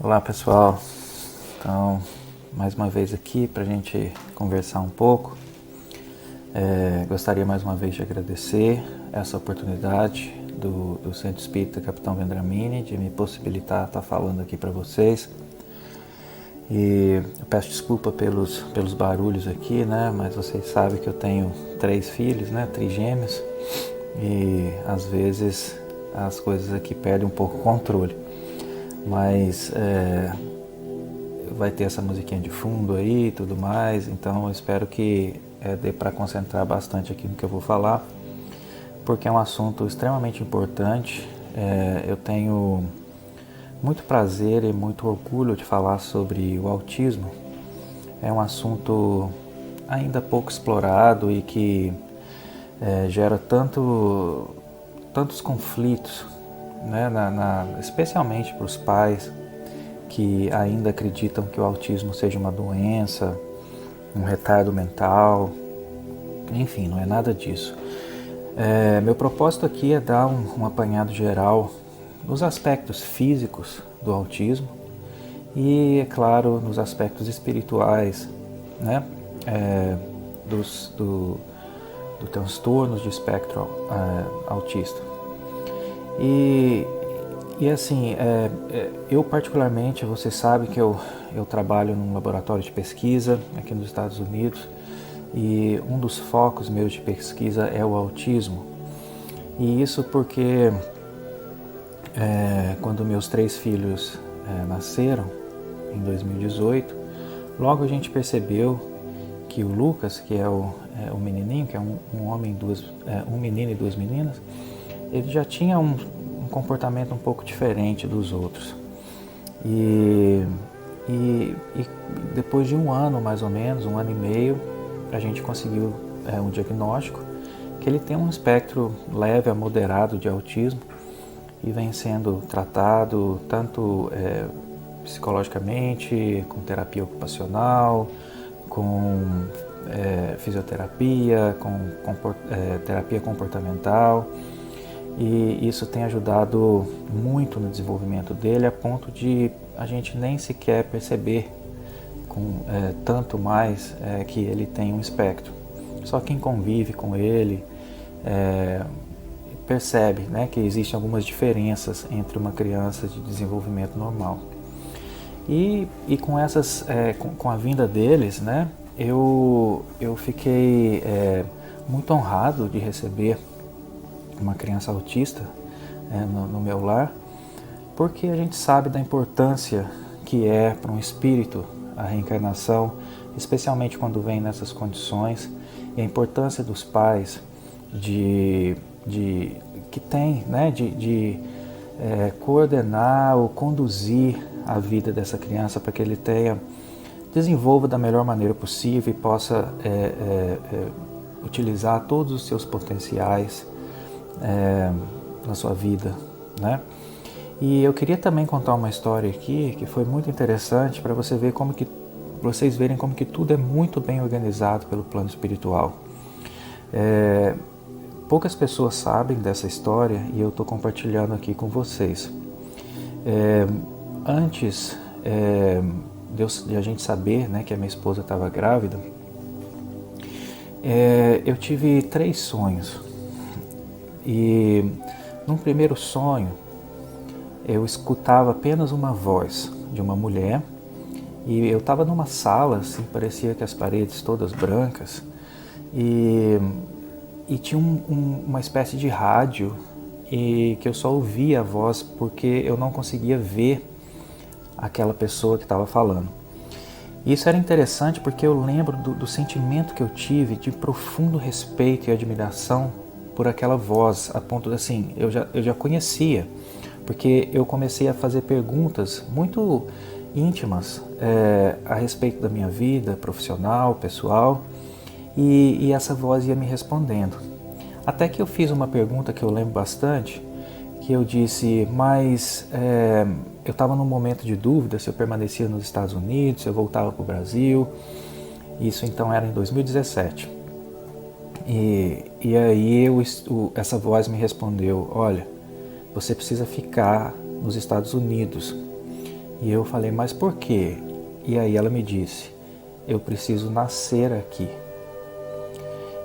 Olá pessoal, então mais uma vez aqui para a gente conversar um pouco. Gostaria mais uma vez de agradecer essa oportunidade do Centro Espírita Capitão Vendramini de me possibilitar estar falando aqui para vocês. E eu peço desculpa pelos barulhos aqui, né? Mas vocês sabem que eu tenho 3 filhos, né? Trigêmeos, e às vezes as coisas aqui perdem um pouco o controle. Mas vai ter essa musiquinha de fundo aí e tudo mais, então eu espero que dê para concentrar bastante aqui no que eu vou falar, porque é um assunto extremamente importante. Eu tenho muito prazer e muito orgulho de falar sobre o autismo. É um assunto ainda pouco explorado e que gera tantos conflitos, né, especialmente para os pais que ainda acreditam que o autismo seja uma doença, um retardo mental, enfim, não é nada disso. Meu propósito aqui é dar um apanhado geral nos aspectos físicos do autismo e, é claro, nos aspectos espirituais, né, do transtorno de espectro autista. E assim, eu particularmente, você sabe que eu trabalho num laboratório de pesquisa aqui nos Estados Unidos, e um dos focos meus de pesquisa é o autismo. E isso porque quando meus 3 filhos nasceram, em 2018, logo a gente percebeu que o Lucas, que é o menininho, que é um homem, um menino e 2 meninas, ele já tinha um comportamento um pouco diferente dos outros. E depois de um ano, mais ou menos, 1 ano e meio, a gente conseguiu um diagnóstico que ele tem um espectro leve a moderado de autismo e vem sendo tratado tanto psicologicamente, com terapia ocupacional, com fisioterapia, com terapia comportamental. E isso tem ajudado muito no desenvolvimento dele, a ponto de a gente nem sequer perceber tanto mais que ele tem um espectro. Só quem convive com ele percebe, né, que existem algumas diferenças entre uma criança de desenvolvimento normal. E com a vinda deles, né, eu fiquei muito honrado de receber uma criança autista no meu lar, porque a gente sabe da importância que é para um espírito a reencarnação, especialmente quando vem nessas condições, e a importância dos pais de coordenar ou conduzir a vida dessa criança para que ele desenvolva da melhor maneira possível e possa utilizar todos os seus potenciais na sua vida, né? E eu queria também contar uma história aqui que foi muito interessante para vocês verem como que tudo é muito bem organizado pelo plano espiritual. Poucas pessoas sabem dessa história e eu estou compartilhando aqui com vocês. Antes de a gente saber, né, que a minha esposa estava grávida, eu tive 3 sonhos. E num primeiro sonho, eu escutava apenas uma voz de uma mulher, e eu estava numa sala, assim, parecia que as paredes todas brancas, e tinha uma espécie de rádio, e que eu só ouvia a voz porque eu não conseguia ver aquela pessoa que estava falando. E isso era interessante porque eu lembro do sentimento que eu tive de profundo respeito e admiração por aquela voz, a ponto de, assim, eu já conhecia, porque eu comecei a fazer perguntas muito íntimas a respeito da minha vida profissional, pessoal, e essa voz ia me respondendo. Até que eu fiz uma pergunta que eu lembro bastante, que eu disse, mas eu estava num momento de dúvida se eu permanecia nos Estados Unidos, se eu voltava para o Brasil. Isso então era em 2017. E aí essa voz me respondeu, olha, você precisa ficar nos Estados Unidos. E eu falei, mas por quê? E aí ela me disse, eu preciso nascer aqui.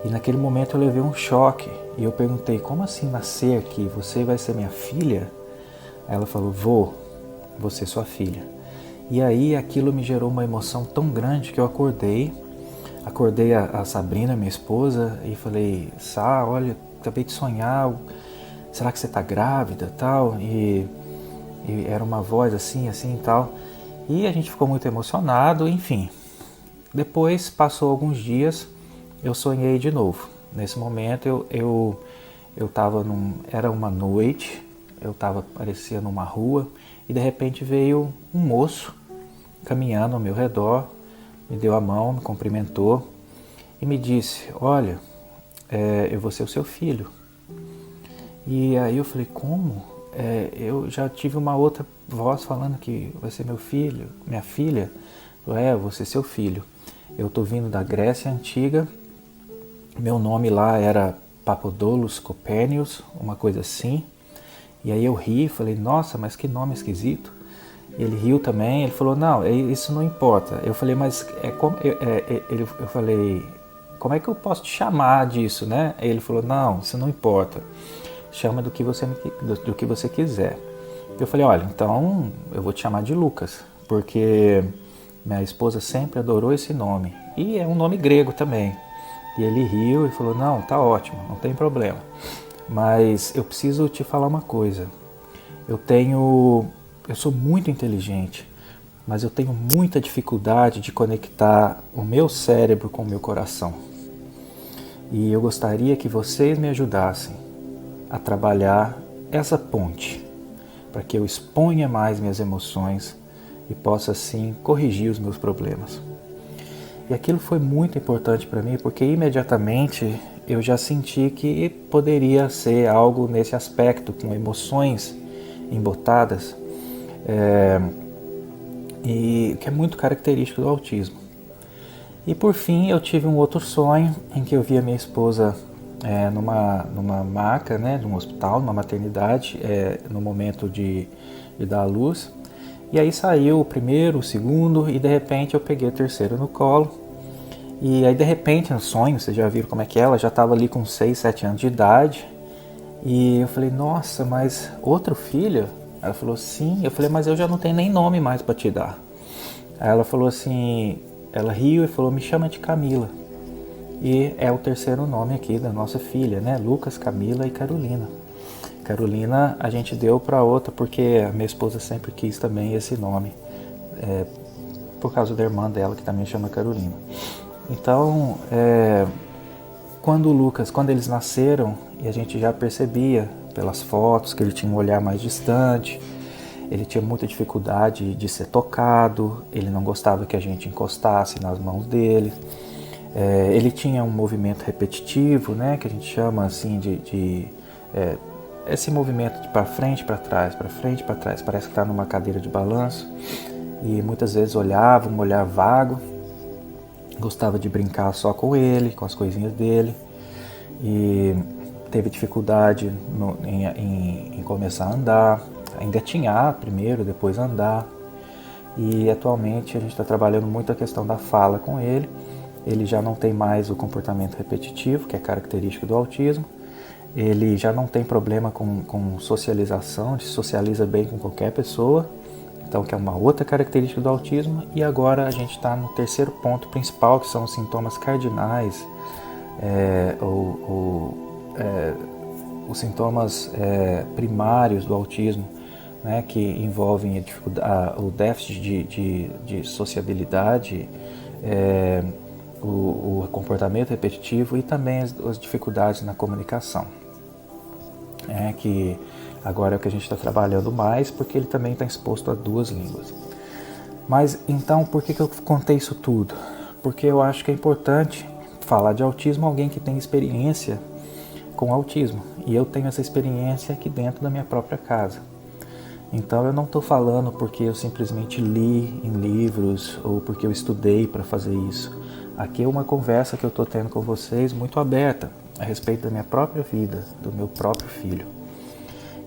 E naquele momento eu levei um choque. E eu perguntei, como assim nascer aqui? Você vai ser minha filha? Aí ela falou, vou ser sua filha. E aí aquilo me gerou uma emoção tão grande que eu acordei a Sabrina, minha esposa, e falei, Sá, olha, acabei de sonhar, será que você está grávida, tal? E era uma voz assim e tal. E a gente ficou muito emocionado, enfim. Depois, passou alguns dias, eu sonhei de novo. Nesse momento, eu estava era uma noite, parecia numa rua, e de repente veio um moço caminhando ao meu redor, me deu a mão, me cumprimentou e me disse, olha, eu vou ser o seu filho. E aí eu falei, como? Eu já tive uma outra voz falando que vai ser meu filho, minha filha. Eu vou ser seu filho. Eu estou vindo da Grécia Antiga, meu nome lá era Papadopoulos Copérnicos, uma coisa assim. E aí eu ri, falei, nossa, mas que nome esquisito. Ele riu também, ele falou, não, isso não importa. Eu falei, mas eu falei, como é que eu posso te chamar disso, né? Ele falou, não, isso não importa. Chama do que você quiser. Eu falei, olha, então eu vou te chamar de Lucas, porque minha esposa sempre adorou esse nome. E é um nome grego também. E ele riu e falou, não, tá ótimo, não tem problema. Mas eu preciso te falar uma coisa. Eu sou muito inteligente, mas eu tenho muita dificuldade de conectar o meu cérebro com o meu coração. E eu gostaria que vocês me ajudassem a trabalhar essa ponte, para que eu exponha mais minhas emoções e possa assim corrigir os meus problemas. E aquilo foi muito importante para mim, porque imediatamente eu já senti que poderia ser algo nesse aspecto, com emoções embotadas, e que é muito característico do autismo. E por fim eu tive um outro sonho em que eu via minha esposa numa maca, né, de um hospital, numa maternidade, no momento de dar à luz. E aí saiu o primeiro, o segundo, e de repente eu peguei o terceiro no colo. E aí de repente no sonho, vocês já viram como é que é, ela já estava ali com 6, 7 anos de idade. E eu falei, nossa, mas outro filho? Ela falou, sim. Eu falei, mas eu já não tenho nem nome mais para te dar. Aí ela falou assim, ela riu e falou, me chama de Camila. E é o terceiro nome aqui da nossa filha, né? Lucas, Camila e Carolina. Carolina a gente deu para outra porque a minha esposa sempre quis também esse nome, por causa da irmã dela que também chama Carolina. Então, quando eles nasceram, e a gente já percebia pelas fotos que ele tinha um olhar mais distante, ele tinha muita dificuldade de ser tocado, ele não gostava que a gente encostasse nas mãos dele. Ele tinha um movimento repetitivo, né, que a gente chama assim de esse movimento de para frente, para trás, para frente, para trás, parece que está numa cadeira de balanço, e muitas vezes olhava, um olhar vago, gostava de brincar só com ele, com as coisinhas dele, e teve dificuldade em começar a andar, engatinhar primeiro, depois andar, e atualmente a gente está trabalhando muito a questão da fala com ele. Ele já não tem mais o comportamento repetitivo, que é característico do autismo. Ele já não tem problema com socialização, ele socializa bem com qualquer pessoa, então que é uma outra característica do autismo. E agora a gente está no terceiro ponto principal, que são os sintomas cardinais, os sintomas primários do autismo, né, que envolvem o déficit de sociabilidade, o comportamento repetitivo e também as dificuldades na comunicação. Que agora é o que a gente está trabalhando mais, porque ele também está exposto a 2 línguas. Mas então, por que eu contei isso tudo? Porque eu acho que é importante falar de autismo a alguém que tem experiência com autismo. E eu tenho essa experiência aqui dentro da minha própria casa. Então eu não estou falando porque eu simplesmente li em livros ou porque eu estudei para fazer isso. Aqui é uma conversa que eu estou tendo com vocês muito aberta a respeito da minha própria vida, do meu próprio filho.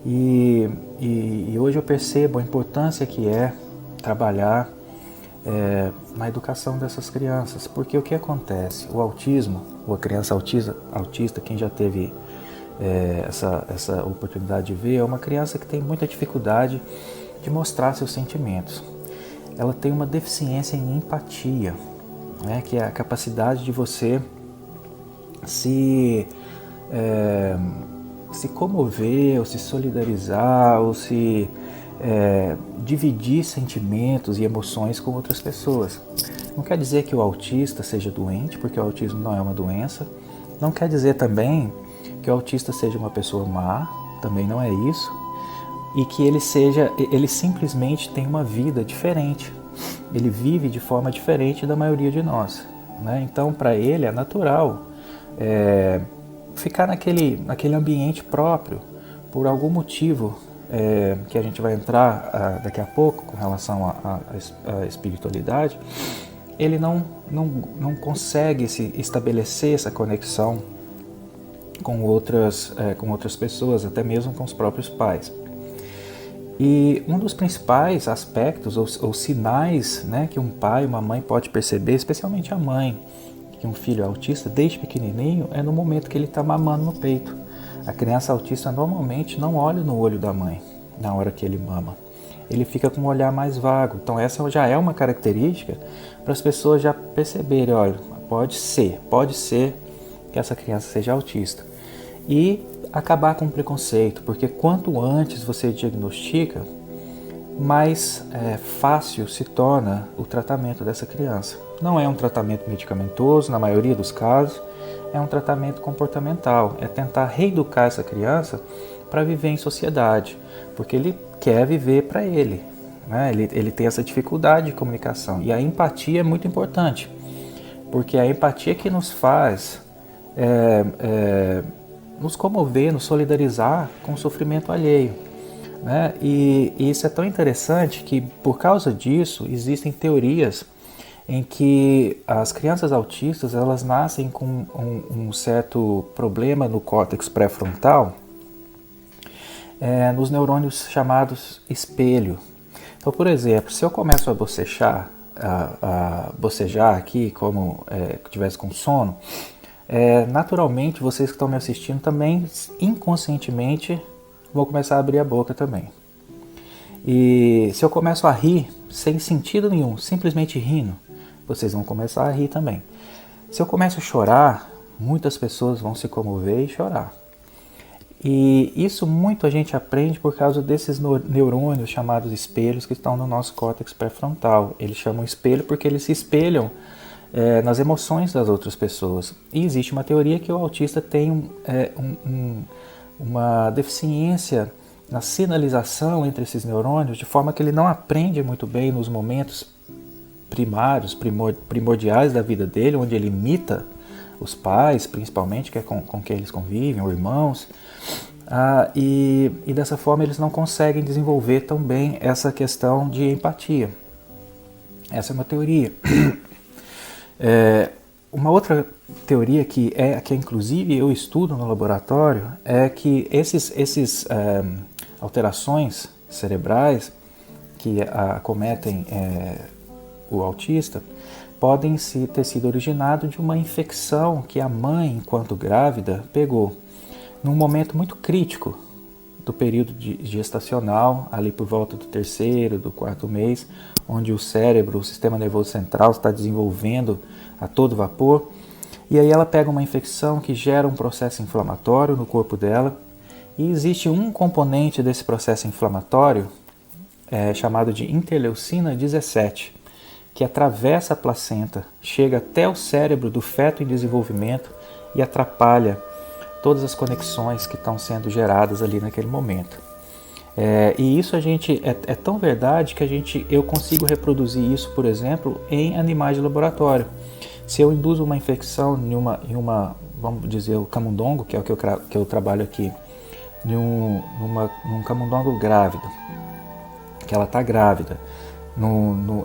E hoje eu percebo a importância que é trabalhar na educação dessas crianças, porque o que acontece? O autismo, ou a criança autista, quem já teve essa oportunidade de ver, é uma criança que tem muita dificuldade de mostrar seus sentimentos. Ela tem uma deficiência em empatia, né, que é a capacidade de você se comover, ou se solidarizar, ou se dividir sentimentos e emoções com outras pessoas. Não quer dizer que o autista seja doente, porque o autismo não é uma doença. Não quer dizer também que o autista seja uma pessoa má, também não é isso. E que ele simplesmente tem uma vida diferente. Ele vive de forma diferente da maioria de nós, né? Então, para ele é natural ficar naquele ambiente próprio, por algum motivo que a gente vai entrar daqui a pouco com relação à espiritualidade. Ele não consegue se estabelecer essa conexão com outras pessoas, até mesmo com os próprios pais. E um dos principais aspectos ou sinais, né, que um pai e uma mãe pode perceber, especialmente a mãe, que um filho é autista desde pequenininho, é no momento que ele está mamando no peito. A criança autista normalmente não olha no olho da mãe na hora que ele mama. Ele fica com um olhar mais vago. Então essa já é uma característica para as pessoas já perceberem, olha, pode ser que essa criança seja autista. E acabar com o preconceito, porque quanto antes você diagnostica, mais fácil se torna o tratamento dessa criança. Não é um tratamento medicamentoso, na maioria dos casos, é um tratamento comportamental, é tentar reeducar essa criança para viver em sociedade, porque ele quer viver para ele, né? Ele tem essa dificuldade de comunicação, e a empatia é muito importante, porque a empatia que nos faz nos comover, nos solidarizar com o sofrimento alheio, né? E isso é tão interessante que, por causa disso, existem teorias em que as crianças autistas elas nascem com um certo problema no córtex pré-frontal, nos neurônios chamados espelho. Então, por exemplo, se eu começo a bocejar aqui, como que tivesse com sono, naturalmente vocês que estão me assistindo também, inconscientemente, vão começar a abrir a boca também. E se eu começo a rir, sem sentido nenhum, simplesmente rindo, vocês vão começar a rir também. Se eu começo a chorar, muitas pessoas vão se comover e chorar. E isso muito a gente aprende por causa desses neurônios chamados espelhos que estão no nosso córtex pré-frontal. Eles chamam espelho porque eles se espelham nas emoções das outras pessoas. E existe uma teoria que o autista tem uma deficiência na sinalização entre esses neurônios, de forma que ele não aprende muito bem nos momentos primordiais da vida dele, onde ele imita os pais, principalmente, que é com quem eles convivem, ou irmãos, e dessa forma eles não conseguem desenvolver tão bem essa questão de empatia. Essa é uma teoria. Uma outra teoria que inclusive eu estudo no laboratório é que esses alterações cerebrais que acometem o autista podem ter sido originados de uma infecção que a mãe, enquanto grávida, pegou num momento muito crítico do período gestacional, ali por volta do 3º, do 4º mês, onde o cérebro, o sistema nervoso central está desenvolvendo a todo vapor, e aí ela pega uma infecção que gera um processo inflamatório no corpo dela, e existe um componente desse processo inflamatório chamado de interleucina 17, que atravessa a placenta, chega até o cérebro do feto em desenvolvimento e atrapalha todas as conexões que estão sendo geradas ali naquele momento. E isso é tão verdade que eu consigo reproduzir isso, por exemplo, em animais de laboratório. Se eu induzo uma infecção em uma vamos dizer, o camundongo, que é o que eu trabalho aqui, num camundongo grávido, que ela está grávida,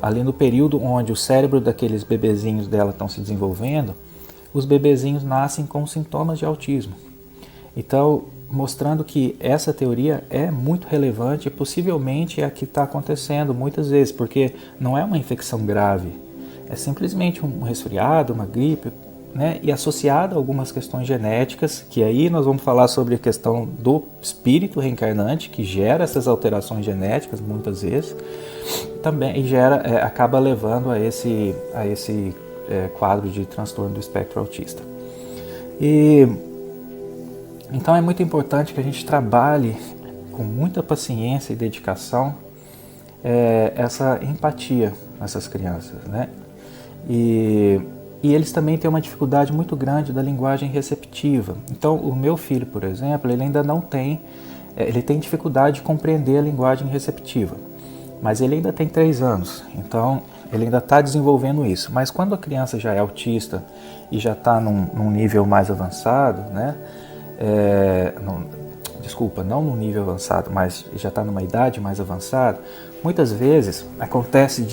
ali no período onde o cérebro daqueles bebezinhos dela estão se desenvolvendo, os bebezinhos nascem com sintomas de autismo. Então, mostrando que essa teoria é muito relevante e possivelmente é a que está acontecendo muitas vezes, porque não é uma infecção grave, é simplesmente um resfriado, uma gripe, né? E associado a algumas questões genéticas, que aí nós vamos falar sobre a questão do espírito reencarnante, que gera essas alterações genéticas muitas vezes, também acaba levando a esse quadro de transtorno do espectro autista. E então é muito importante que a gente trabalhe com muita paciência e dedicação essa empatia nessas crianças, né? E eles também têm uma dificuldade muito grande da linguagem receptiva. Então, o meu filho, por exemplo, ele ainda não tem, ele tem dificuldade de compreender a linguagem receptiva, mas ele ainda tem 3 anos, então ele ainda está desenvolvendo isso. Mas quando a criança já é autista e já está num nível mais avançado, né? Não num nível avançado, mas já está numa idade mais avançada, muitas vezes acontece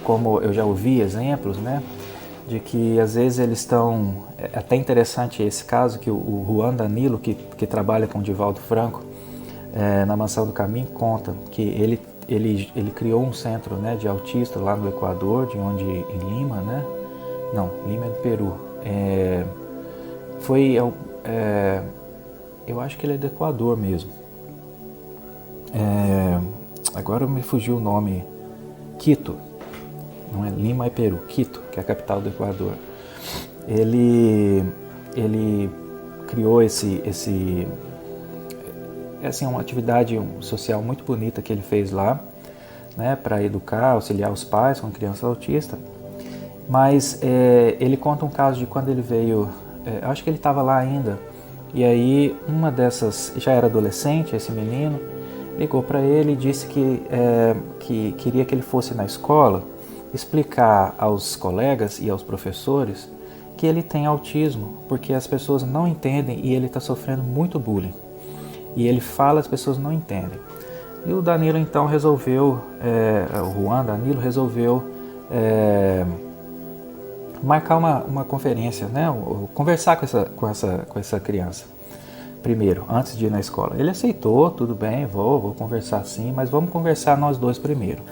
como eu já ouvi exemplos, né, de que às vezes eles estão, é até interessante esse caso que o Juan Danilo, que trabalha com o Divaldo Franco, na Mansão do Caminho, conta que ele criou um centro, né, de autistas lá no Equador, em Lima, né? Não, Lima é do Peru. Eu acho que ele é do Equador mesmo. Agora me fugiu o nome. Quito. Não é Lima, é Peru. Quito, que é a capital do Equador. Ele criou uma atividade social muito bonita que ele fez lá, né, para educar, auxiliar os pais com criança autista. Mas ele conta um caso de quando ele veio, acho que ele estava lá ainda, e aí uma dessas, já era adolescente, esse menino, ligou para ele e disse que queria que ele fosse na escola explicar aos colegas e aos professores que ele tem autismo, porque as pessoas não entendem e ele está sofrendo muito bullying. E ele fala, as pessoas não entendem. E o Danilo então resolveu, o Juan Danilo resolveu marcar uma conferência, né? Conversar com essa criança primeiro, antes de ir na escola. Ele aceitou, tudo bem, vou conversar sim, mas vamos conversar nós dois primeiro.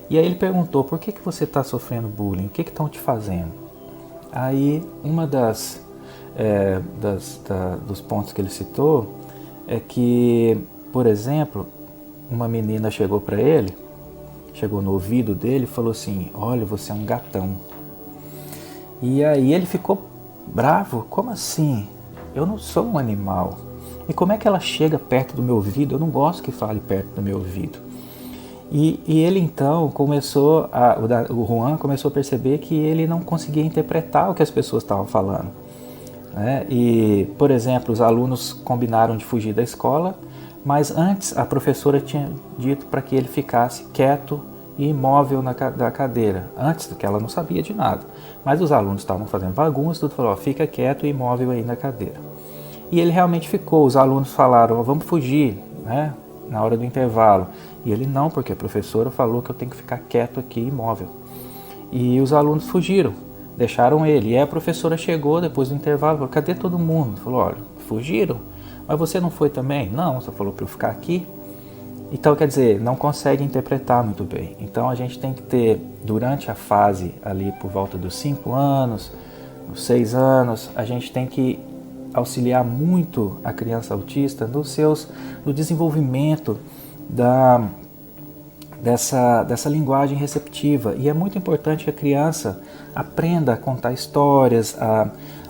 E aí ele perguntou, por que você está sofrendo bullying? O que estão te fazendo? Aí uma dos pontos que ele citou é que, por exemplo, uma menina chegou para ele, chegou no ouvido dele e falou assim, olha, você é um gatão. E aí ele ficou bravo, como assim? Eu não sou um animal. E como é que ela chega perto do meu ouvido? Eu não gosto que fale perto do meu ouvido. E ele então o Juan começou a perceber que ele não conseguia interpretar o que as pessoas estavam falando, né? E, por exemplo, os alunos combinaram de fugir da escola, mas antes a professora tinha dito para que ele ficasse quieto e imóvel da cadeira, antes que ela não sabia de nada. Mas os alunos estavam fazendo bagunça, tudo falou, fica quieto e imóvel aí na cadeira. E ele realmente ficou, os alunos falaram, vamos fugir, né, na hora do intervalo. E ele não, porque a professora falou que eu tenho que ficar quieto aqui, imóvel. E os alunos fugiram, deixaram ele. E aí a professora chegou depois do intervalo, falou, cadê todo mundo? Falou, olha, fugiram, mas você não foi também? Não, você falou para eu ficar aqui. Então, quer dizer, não consegue interpretar muito bem. Então, a gente tem que ter, durante a fase ali por volta dos 5 anos, dos 6 anos, a gente tem que auxiliar muito a criança autista no desenvolvimento dessa linguagem receptiva. E é muito importante que a criança aprenda a contar histórias,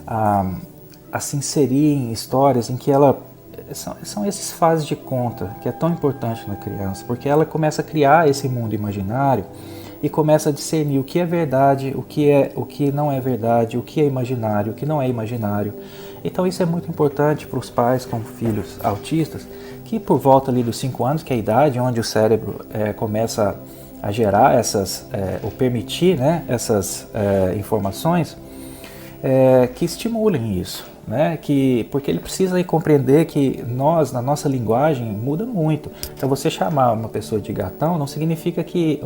a se inserir em histórias em que ela... São essas fases de conta que é tão importante na criança, porque ela começa a criar esse mundo imaginário e começa a discernir o que é verdade, o que não é verdade, o que é imaginário, o que não é imaginário. Então isso é muito importante para os pais com filhos autistas, que por volta ali dos 5 anos, que é a idade onde o cérebro começa a gerar ou permitir, né, essas informações, que estimulem isso. Né, porque ele precisa compreender que nós, na nossa linguagem, muda muito. Então você chamar uma pessoa de gatão não significa que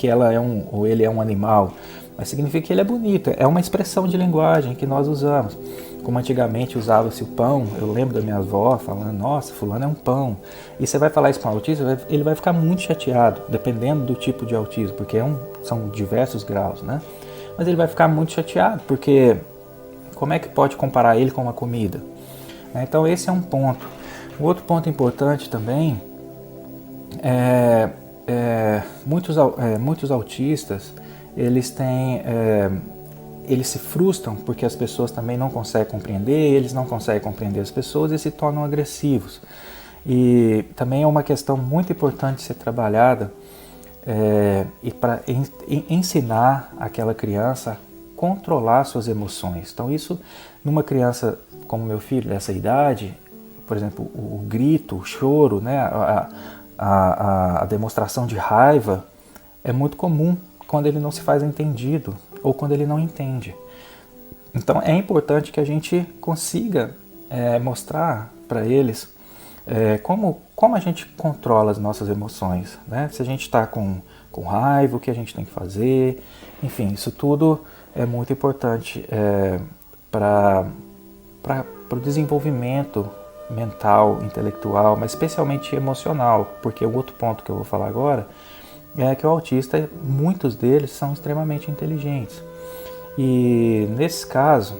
ela ou ele é um animal, mas significa que ele é bonito, é uma expressão de linguagem que nós usamos. como antigamente usava-se o pão. Eu lembro da minha avó falando, nossa, fulano é um pão. E você vai falar isso para um autista, ele vai ficar muito chateado, dependendo do tipo de autismo, porque são diversos graus, né? Mas ele vai ficar muito chateado, porque como é que pode comparar ele com uma comida? Então esse é um ponto. Um outro ponto importante também muitos autistas, eles se frustram porque as pessoas também não conseguem compreender, eles não conseguem compreender as pessoas e se tornam agressivos. E também é uma questão muito importante ser trabalhada e para ensinar aquela criança a controlar suas emoções. Então isso, numa criança como meu filho, dessa idade, por exemplo, o grito, o choro, né, a demonstração de raiva é muito comum quando ele não se faz entendido ou quando ele não entende. Então é importante que a gente consiga mostrar para eles como a gente controla as nossas emoções, né? Se a gente está com raiva, o que a gente tem que fazer, enfim, isso tudo é muito importante para o desenvolvimento mental, intelectual, mas especialmente emocional, porque o outro ponto que eu vou falar agora é que o autista, muitos deles são extremamente inteligentes. E nesse caso,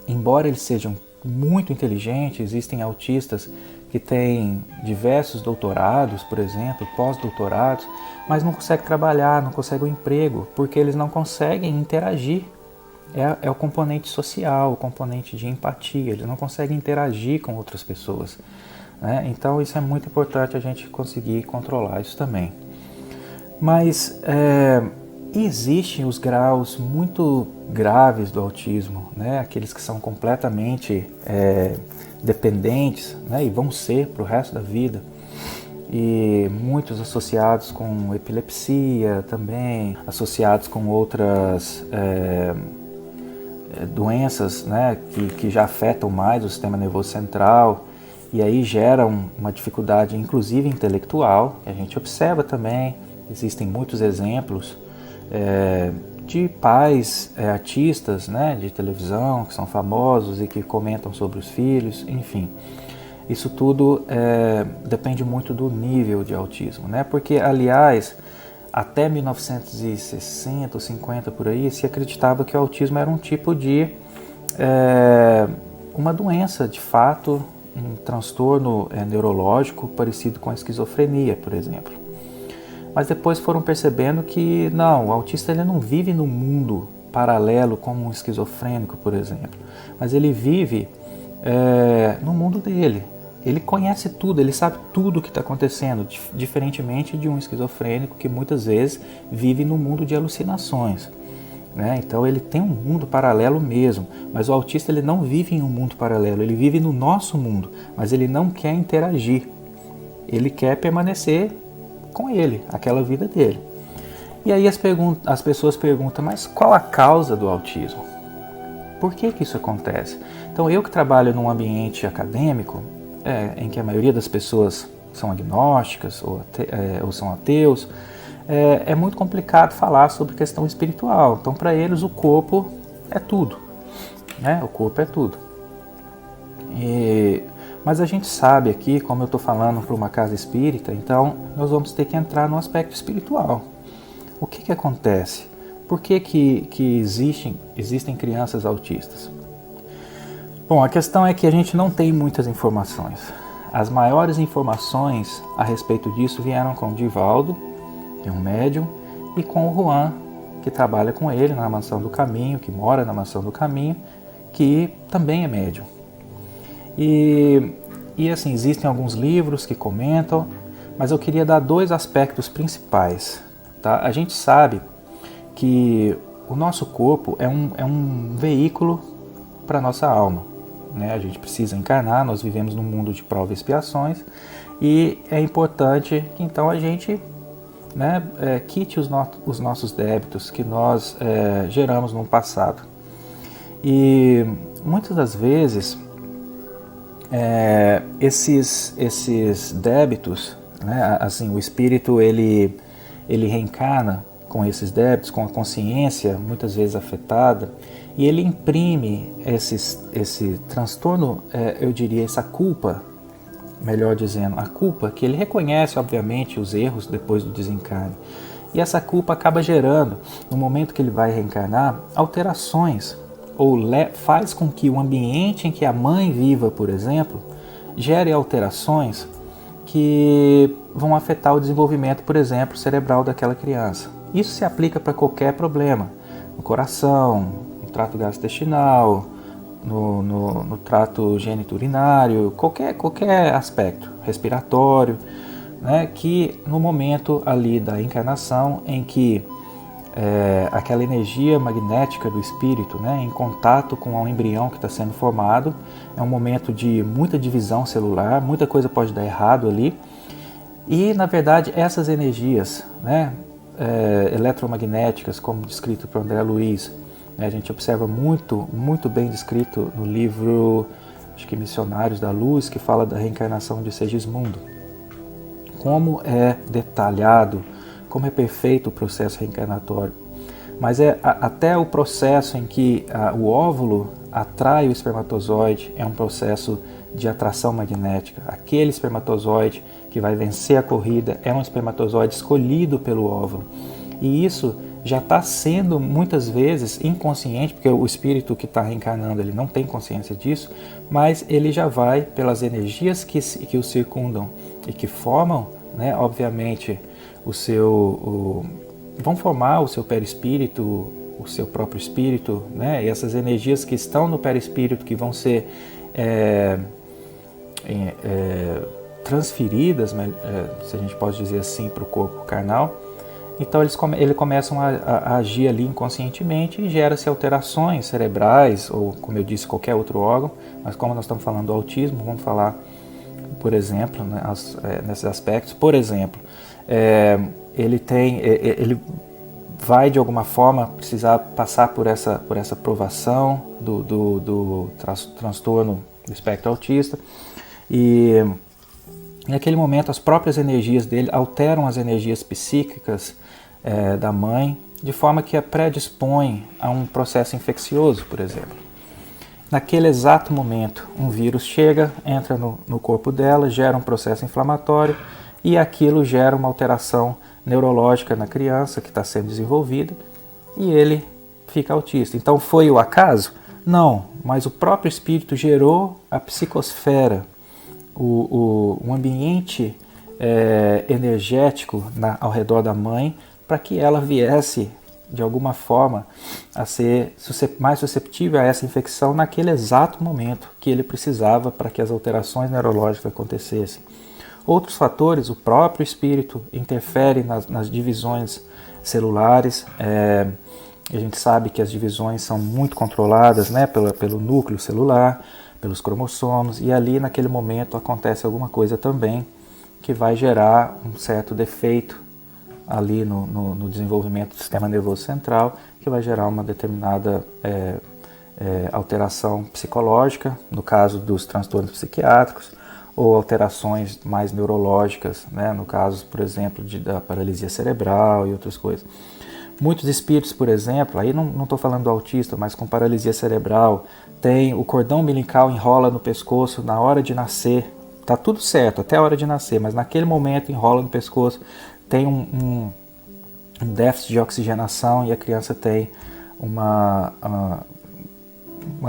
embora eles sejam muito inteligentes, existem autistas que têm diversos doutorados, por exemplo, pós-doutorados, mas não conseguem trabalhar, não conseguem um emprego, porque eles não conseguem interagir. É o componente social, o componente de empatia, eles não conseguem interagir com outras pessoas, né? Então isso é muito importante a gente conseguir controlar isso também. Mas existem os graus muito graves do autismo, né? Aqueles que são completamente dependentes, né? E vão ser para o resto da vida. E muitos associados com epilepsia também, associados com outras doenças, né, que já afetam mais o sistema nervoso central e aí geram uma dificuldade inclusive intelectual, que a gente observa também. Existem muitos exemplos de pais artistas, né, de televisão que são famosos e que comentam sobre os filhos, enfim. Isso tudo depende muito do nível de autismo, né, porque aliás até 1960 ou 50 por aí, se acreditava que o autismo era um tipo de uma doença, de fato, um transtorno neurológico parecido com a esquizofrenia, por exemplo. Mas depois foram percebendo que não, o autista ele não vive num mundo paralelo como um esquizofrênico, por exemplo, mas ele vive no mundo dele. Ele conhece tudo, ele sabe tudo o que está acontecendo, diferentemente de um esquizofrênico que muitas vezes vive no mundo de alucinações, né? Então ele tem um mundo paralelo mesmo, mas o autista ele não vive em um mundo paralelo, ele vive no nosso mundo, mas ele não quer interagir, ele quer permanecer com ele, aquela vida dele. E aí as pessoas perguntam, mas qual a causa do autismo? Por que isso acontece? Então eu que trabalho num ambiente acadêmico, em que a maioria das pessoas são agnósticas ou são ateus, é muito complicado falar sobre questão espiritual. Então, para eles, o corpo é tudo, né? O corpo é tudo. Mas a gente sabe aqui, como eu estou falando para uma casa espírita, então nós vamos ter que entrar no aspecto espiritual. O que acontece? Por que existem crianças autistas? Bom, a questão é que a gente não tem muitas informações. As maiores informações a respeito disso vieram com o Divaldo, que é um médium, e com o Juan, que trabalha com ele na Mansão do Caminho, que mora na Mansão do Caminho, que também é médium. E assim, existem alguns livros que comentam, mas eu queria dar dois aspectos principais. Tá? A gente sabe que o nosso corpo é um veículo para a nossa alma. Né? A gente precisa encarnar, nós vivemos num mundo de provas e expiações e é importante que então a gente quite os nossos débitos que nós geramos no passado. E muitas das vezes esses débitos, né, assim, o espírito ele reencarna com esses débitos, com a consciência muitas vezes afetada, e ele imprime esse transtorno, eu diria, essa culpa, melhor dizendo, a culpa que ele reconhece, obviamente, os erros depois do desencarne. E essa culpa acaba gerando, no momento que ele vai reencarnar, alterações, ou faz com que o ambiente em que a mãe viva, por exemplo, gere alterações que vão afetar o desenvolvimento, por exemplo, cerebral daquela criança. Isso se aplica para qualquer problema, no coração, no trato gastrointestinal, no trato geniturinário, qualquer aspecto, respiratório, né, que no momento ali da encarnação em que aquela energia magnética do espírito, né, em contato com o embrião que está sendo formado, é um momento de muita divisão celular, muita coisa pode dar errado ali, e na verdade essas energias, né, eletromagnéticas, como descrito por André Luiz, né, a gente observa muito bem descrito no livro, acho que Missionários da Luz, que fala da reencarnação de Segismundo, como é detalhado, como é perfeito o processo reencarnatório. Mas até o processo em que o óvulo atrai o espermatozoide é um processo de atração magnética. Aquele espermatozoide que vai vencer a corrida é um espermatozoide escolhido pelo óvulo. E isso já está sendo muitas vezes inconsciente, porque o espírito que está reencarnando ele não tem consciência disso, mas ele já vai pelas energias que o circundam e que formam, né, obviamente, vão formar o seu perispírito, o seu próprio espírito, né, e essas energias que estão no perispírito que vão ser transferidas, se a gente pode dizer assim, para o corpo carnal. Então eles começam a agir ali inconscientemente e gera-se alterações cerebrais, ou como eu disse, qualquer outro órgão, mas como nós estamos falando do autismo, vamos falar, por exemplo, né, nesses aspectos. Por exemplo, ele vai de alguma forma precisar passar por essa provação do transtorno do espectro autista, e naquele momento as próprias energias dele alteram as energias psíquicas da mãe, de forma que a predispõe a um processo infeccioso, por exemplo. Naquele exato momento, um vírus chega, entra no corpo dela, gera um processo inflamatório, e aquilo gera uma alteração neurológica na criança que está sendo desenvolvida, e ele fica autista. Então foi o acaso? Não, mas o próprio espírito gerou a psicosfera, um ambiente energético ao redor da mãe, para que ela viesse, de alguma forma, a ser mais susceptível a essa infecção naquele exato momento que ele precisava para que as alterações neurológicas acontecessem. Outros fatores, o próprio espírito interfere nas divisões celulares. A gente sabe que as divisões são muito controladas, né, pelo núcleo celular, pelos cromossomos, e ali naquele momento acontece alguma coisa também que vai gerar um certo defeito ali no desenvolvimento do sistema nervoso central, que vai gerar uma determinada alteração psicológica, no caso dos transtornos psiquiátricos, ou alterações mais neurológicas, né, no caso, por exemplo, da paralisia cerebral e outras coisas. Muitos espíritos, por exemplo, aí não estou falando do autista, mas com paralisia cerebral, tem o cordão umbilical enrola no pescoço na hora de nascer, está tudo certo até a hora de nascer, mas naquele momento enrola no pescoço, tem um déficit de oxigenação e a criança tem uma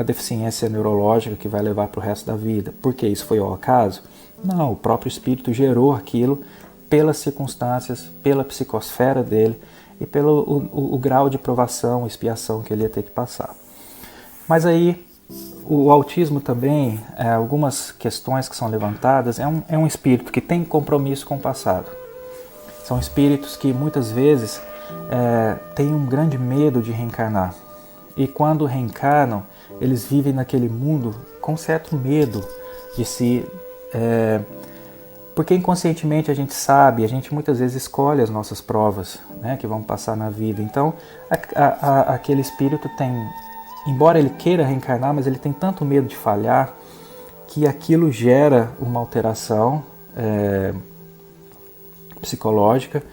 deficiência neurológica que vai levar para o resto da vida. Por que isso foi ao acaso? Não, o próprio espírito gerou aquilo pelas circunstâncias, pela psicosfera dele e pelo o grau de provação, expiação que ele ia ter que passar. Mas aí o autismo também, algumas questões que são levantadas, é um espírito que tem compromisso com o passado. São espíritos que muitas vezes têm um grande medo de reencarnar. E quando reencarnam, eles vivem naquele mundo com certo medo de si, porque inconscientemente a gente sabe, a gente muitas vezes escolhe as nossas provas, né, que vão passar na vida. Então, aquele espírito tem, embora ele queira reencarnar, mas ele tem tanto medo de falhar, que aquilo gera uma alteração psicológica,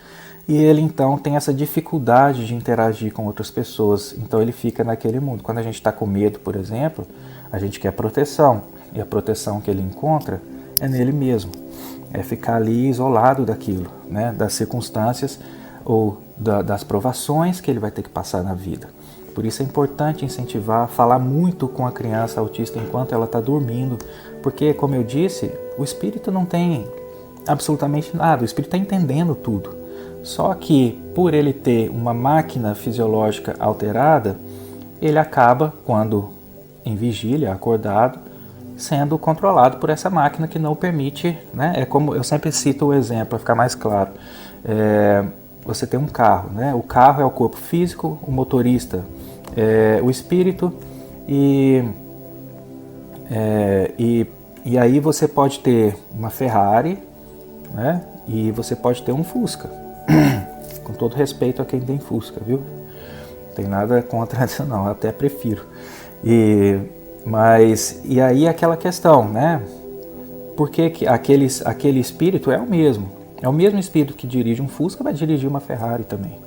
e ele então tem essa dificuldade de interagir com outras pessoas, então ele fica naquele mundo. Quando a gente está com medo, por exemplo, a gente quer proteção, e a proteção que ele encontra é nele mesmo, é ficar ali isolado daquilo, né, das circunstâncias ou das provações que ele vai ter que passar na vida. Por isso é importante incentivar, falar muito com a criança autista enquanto ela está dormindo, porque, como eu disse, o espírito não tem absolutamente nada, o espírito está entendendo tudo. Só que, por ele ter uma máquina fisiológica alterada, ele acaba, quando em vigília, acordado, sendo controlado por essa máquina que não permite, né? É como eu sempre cito o exemplo, para ficar mais claro. Você tem um carro, né? O carro é o corpo físico, o motorista é o espírito, e aí você pode ter uma Ferrari, né? E você pode ter um Fusca. Com todo respeito a quem tem Fusca, viu? Não tem nada contra isso não, eu até prefiro. E aí aquela questão, né? Porque que aquele espírito é o mesmo. É o mesmo espírito que dirige um Fusca, vai dirigir uma Ferrari também.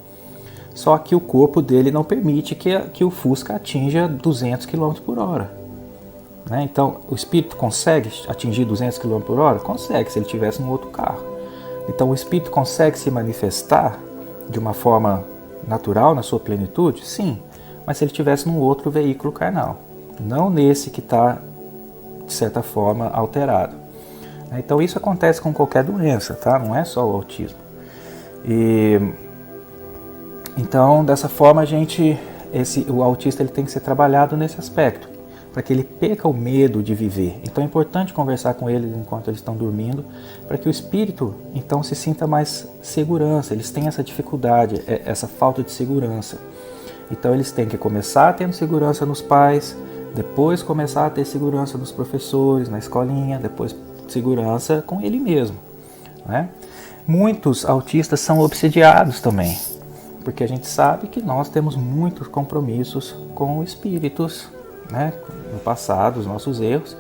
Só que o corpo dele não permite que o Fusca atinja 200 km por hora. Né? Então, o espírito consegue atingir 200 km por hora? Consegue, se ele tivesse num outro carro. Então, o espírito consegue se manifestar de uma forma natural, na sua plenitude? Sim, mas se ele tivesse num outro veículo carnal. Não nesse que está, de certa forma, alterado. Então isso acontece com qualquer doença, tá? Não é só o autismo. Então, dessa forma, o autista ele tem que ser trabalhado nesse aspecto, para que ele perca o medo de viver. Então é importante conversar com eles enquanto eles estão dormindo, para que o espírito então se sinta mais segurança. Eles têm essa dificuldade, essa falta de segurança. Então eles têm que começar tendo segurança nos pais, depois começar a ter segurança nos professores, na escolinha, depois segurança com ele mesmo, né? Muitos autistas são obsediados também, porque a gente sabe que nós temos muitos compromissos com espíritos, né? No passado, os nossos erros,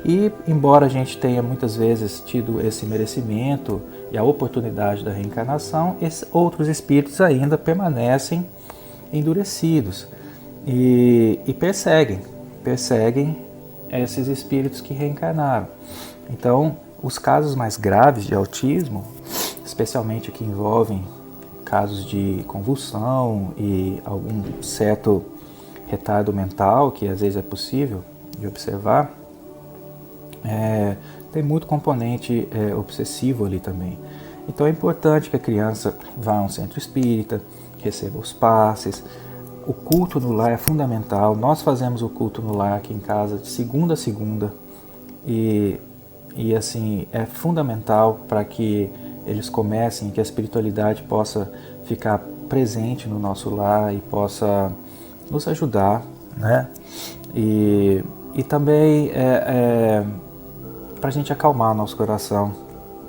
e embora a gente tenha muitas vezes tido esse merecimento e a oportunidade da reencarnação, outros espíritos ainda permanecem endurecidos e perseguem esses espíritos que reencarnaram. Então, os casos mais graves de autismo, especialmente que envolvem casos de convulsão e algum certo retardo mental, que às vezes é possível de observar, tem muito componente obsessivo ali também. Então é importante que a criança vá a um centro espírita, receba os passes. O culto no lar é fundamental. Nós fazemos o culto no lar aqui em casa de segunda a segunda, e assim, é fundamental para que eles comecem, que a espiritualidade possa ficar presente no nosso lar e possa nos ajudar, né? E também para a gente acalmar nosso coração,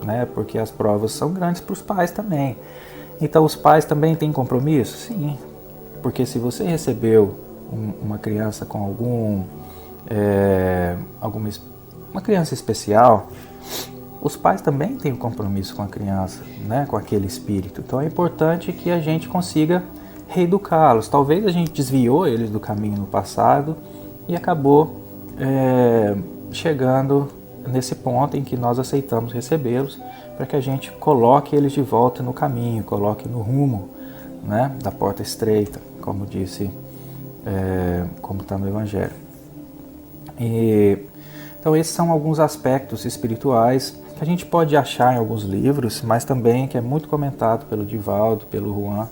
né? Porque as provas são grandes para os pais também. Então os pais também têm compromisso? Sim, porque se você recebeu uma criança com uma criança especial, os pais também têm um compromisso com a criança, né, com aquele espírito. Então é importante que a gente consiga reeducá-los. Talvez a gente desviou eles do caminho no passado e acabou chegando nesse ponto em que nós aceitamos recebê-los, para que a gente coloque eles de volta no caminho, coloque no rumo, né, da porta estreita, como disse, como está no Evangelho. Então esses são alguns aspectos espirituais que a gente pode achar em alguns livros, mas também que é muito comentado pelo Divaldo, pelo Juan,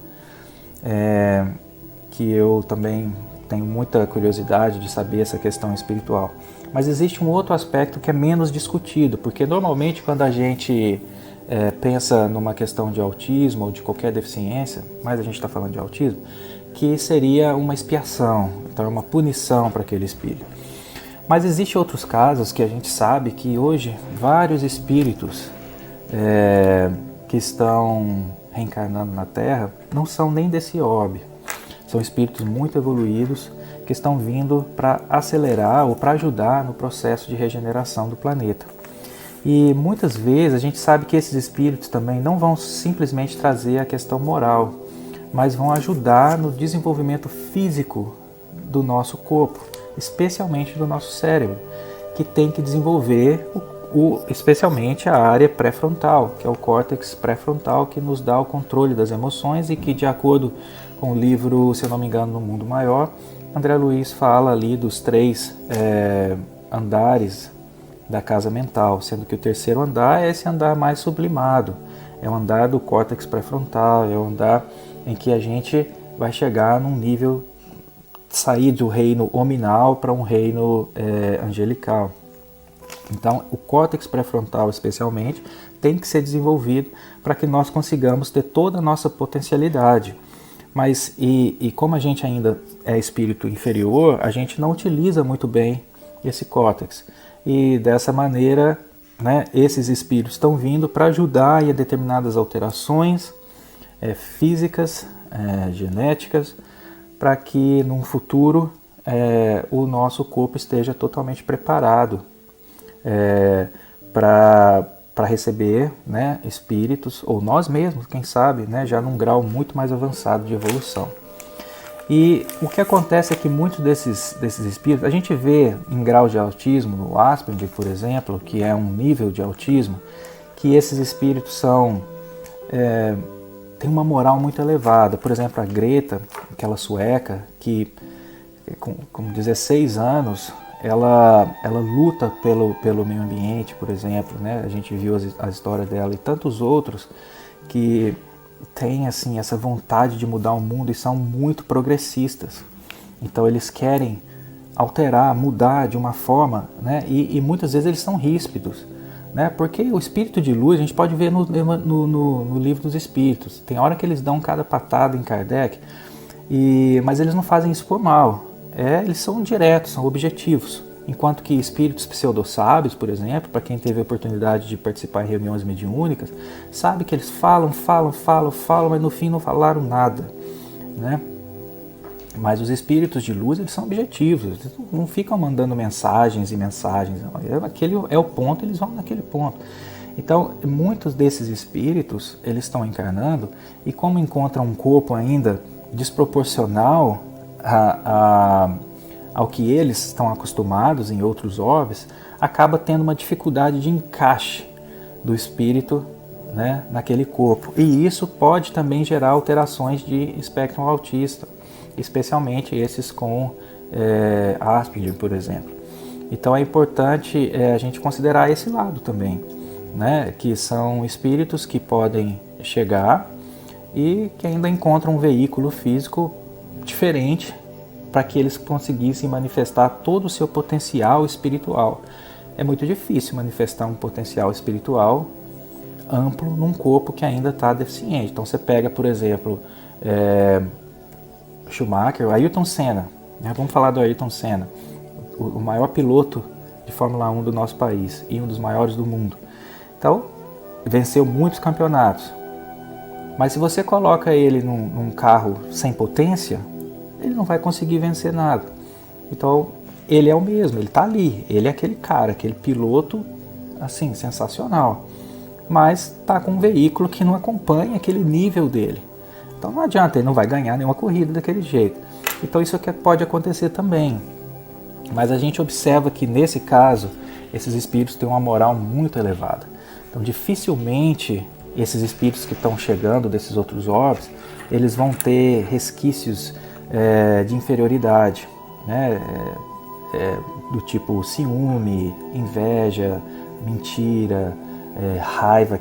que eu também tenho muita curiosidade de saber essa questão espiritual. Mas existe um outro aspecto que é menos discutido, porque normalmente quando a gente pensa numa questão de autismo ou de qualquer deficiência, mas a gente está falando de autismo, que seria uma expiação, então é uma punição para aquele espírito. Mas existem outros casos que a gente sabe que hoje vários espíritos que estão reencarnando na Terra não são nem desse orbe. São espíritos muito evoluídos que estão vindo para acelerar ou para ajudar no processo de regeneração do planeta. E muitas vezes a gente sabe que esses espíritos também não vão simplesmente trazer a questão moral, mas vão ajudar no desenvolvimento físico do nosso corpo, especialmente do nosso cérebro, que tem que desenvolver especialmente a área pré-frontal, que é o córtex pré-frontal, que nos dá o controle das emoções e que, de acordo com o livro, se eu não me engano, No Mundo Maior, André Luiz fala ali dos 3 andares da casa mental, sendo que o terceiro andar é esse andar mais sublimado, é o andar do córtex pré-frontal, é o andar em que a gente vai chegar num nível, sair do reino hominal para um reino angelical. Então, o córtex pré-frontal, especialmente, tem que ser desenvolvido para que nós consigamos ter toda a nossa potencialidade. Mas, e como a gente ainda é espírito inferior, a gente não utiliza muito bem esse córtex. E dessa maneira, né, esses espíritos estão vindo para ajudar em determinadas alterações físicas, genéticas, para que num futuro o nosso corpo esteja totalmente preparado para receber, né, espíritos, ou nós mesmos, quem sabe, né, já num grau muito mais avançado de evolução. E o que acontece é que muitos desses espíritos, a gente vê em grau de autismo, no Asperger, por exemplo, que é um nível de autismo, que esses espíritos têm uma moral muito elevada. Por exemplo, a Greta, aquela sueca, que com 16 anos, ela luta pelo meio ambiente, por exemplo, né? A gente viu a história dela e tantos outros que têm assim, essa vontade de mudar o mundo e são muito progressistas. Então eles querem alterar, mudar de uma forma, né? E muitas vezes eles são ríspidos, né? Porque o espírito de luz, a gente pode ver no livro dos espíritos, tem hora que eles dão cada patada em Kardec, mas eles não fazem isso por mal, eles são diretos, são objetivos. Enquanto que espíritos pseudo-sábios, por exemplo, para quem teve a oportunidade de participar em reuniões mediúnicas, sabe que eles falam, mas no fim não falaram nada, né? Mas os espíritos de luz, eles são objetivos, eles não ficam mandando mensagens e mensagens. Aquele é o ponto, eles vão naquele ponto. Então, muitos desses espíritos, eles estão encarnando e como encontram um corpo ainda desproporcional ao que eles estão acostumados em outros orbes, acaba tendo uma dificuldade de encaixe do espírito, né, naquele corpo. E isso pode também gerar alterações de espectro autista, especialmente esses com Asperger, por exemplo. Então é importante a gente considerar esse lado também, né, que são espíritos que podem chegar e que ainda encontram um veículo físico diferente para que eles conseguissem manifestar todo o seu potencial espiritual. É muito difícil manifestar um potencial espiritual amplo num corpo que ainda está deficiente. Então você pega, por exemplo, Schumacher, Ayrton Senna, né? Vamos falar do Ayrton Senna, o maior piloto de Fórmula 1 do nosso país e um dos maiores do mundo. Então, venceu muitos campeonatos. Mas se você coloca ele num carro sem potência, ele não vai conseguir vencer nada. Então, ele é o mesmo, ele está ali, ele é aquele cara, aquele piloto, assim, sensacional. Mas está com um veículo que não acompanha aquele nível dele. Então não adianta, ele não vai ganhar nenhuma corrida daquele jeito. Então isso aqui pode acontecer também. Mas a gente observa que nesse caso, esses espíritos têm uma moral muito elevada. Então dificilmente esses espíritos que estão chegando desses outros orbes, eles vão ter resquícios de inferioridade, né? Do tipo ciúme, inveja, mentira, raiva,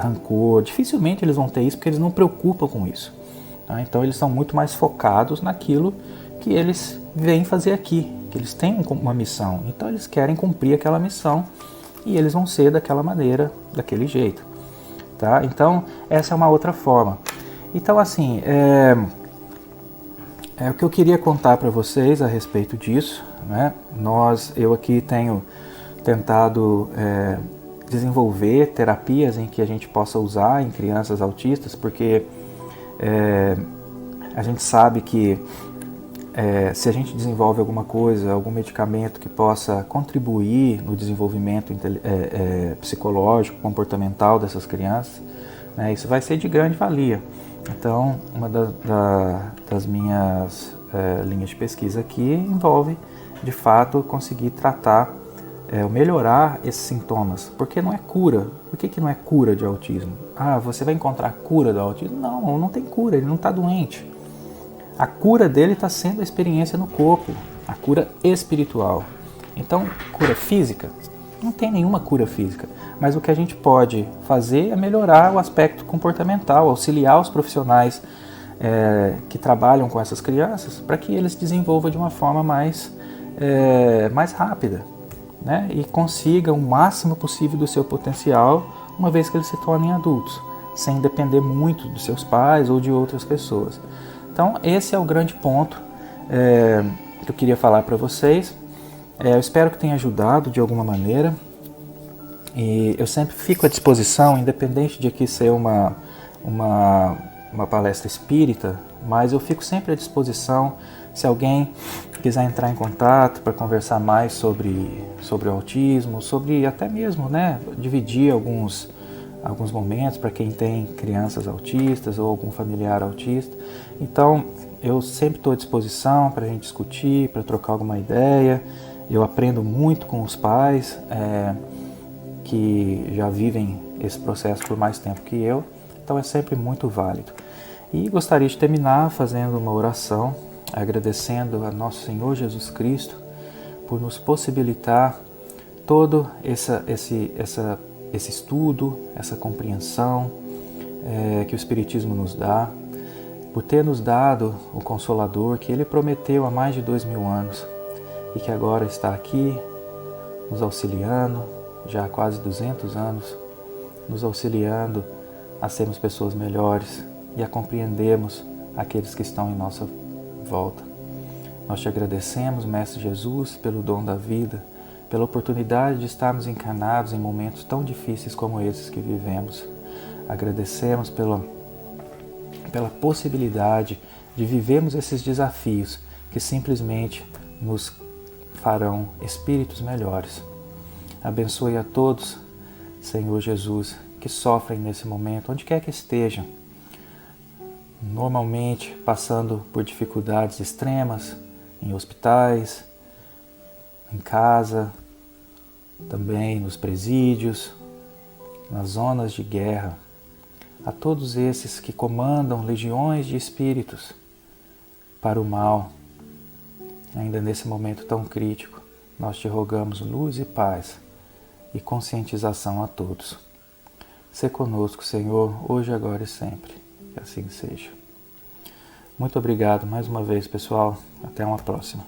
rancor. Dificilmente eles vão ter isso porque eles não preocupam com isso, tá? Então eles são muito mais focados naquilo que eles vêm fazer aqui, que eles têm uma missão, então eles querem cumprir aquela missão e eles vão ser daquela maneira, daquele jeito, tá? Então essa é uma outra forma. Então assim, o que eu queria contar para vocês a respeito disso, né? Eu aqui tenho tentado desenvolver terapias em que a gente possa usar em crianças autistas, porque a gente sabe que se a gente desenvolve alguma coisa, algum medicamento que possa contribuir no desenvolvimento psicológico, comportamental dessas crianças, né, isso vai ser de grande valia. Então, uma das minhas linhas de pesquisa aqui envolve, de fato, conseguir tratar, melhorar esses sintomas. Porque não é cura. Por que não é cura de autismo? Ah, você vai encontrar cura do autismo? Não, não tem cura, ele não está doente. A cura dele está sendo a experiência no corpo, a cura espiritual. Então, cura física? Não tem nenhuma cura física. Mas o que a gente pode fazer é melhorar o aspecto comportamental, auxiliar os profissionais que trabalham com essas crianças para que eles desenvolvam de uma forma mais rápida, né? E consigam o máximo possível do seu potencial uma vez que eles se tornem adultos, sem depender muito dos seus pais ou de outras pessoas. Então, esse é o grande ponto que eu queria falar para vocês. Eu espero que tenha ajudado de alguma maneira. E eu sempre fico à disposição, independente de aqui ser uma palestra espírita, mas eu fico sempre à disposição se alguém quiser entrar em contato para conversar mais sobre o autismo, sobre até mesmo, né, dividir alguns momentos para quem tem crianças autistas ou algum familiar autista. Então, eu sempre estou à disposição para a gente discutir, para trocar alguma ideia. Eu aprendo muito com os pais que já vivem esse processo por mais tempo que eu, então é sempre muito válido. E gostaria de terminar fazendo uma oração, agradecendo a nosso Senhor Jesus Cristo por nos possibilitar todo esse estudo, essa compreensão que o Espiritismo nos dá, por ter nos dado o Consolador que Ele prometeu há mais de 2000 anos e que agora está aqui nos auxiliando, já há quase 200 anos, nos auxiliando a sermos pessoas melhores e a compreendermos aqueles que estão em nossa volta. Nós te agradecemos, Mestre Jesus, pelo dom da vida, pela oportunidade de estarmos encarnados em momentos tão difíceis como esses que vivemos. Agradecemos pela possibilidade de vivermos esses desafios que simplesmente nos farão espíritos melhores. Abençoe a todos, Senhor Jesus, que sofrem nesse momento, onde quer que estejam, normalmente passando por dificuldades extremas, em hospitais, em casa, também nos presídios, nas zonas de guerra. A todos esses que comandam legiões de espíritos para o mal, ainda nesse momento tão crítico, nós te rogamos luz e paz e conscientização a todos. Sê conosco, Senhor, hoje, agora e sempre. Que assim seja. Muito obrigado mais uma vez, pessoal. Até uma próxima.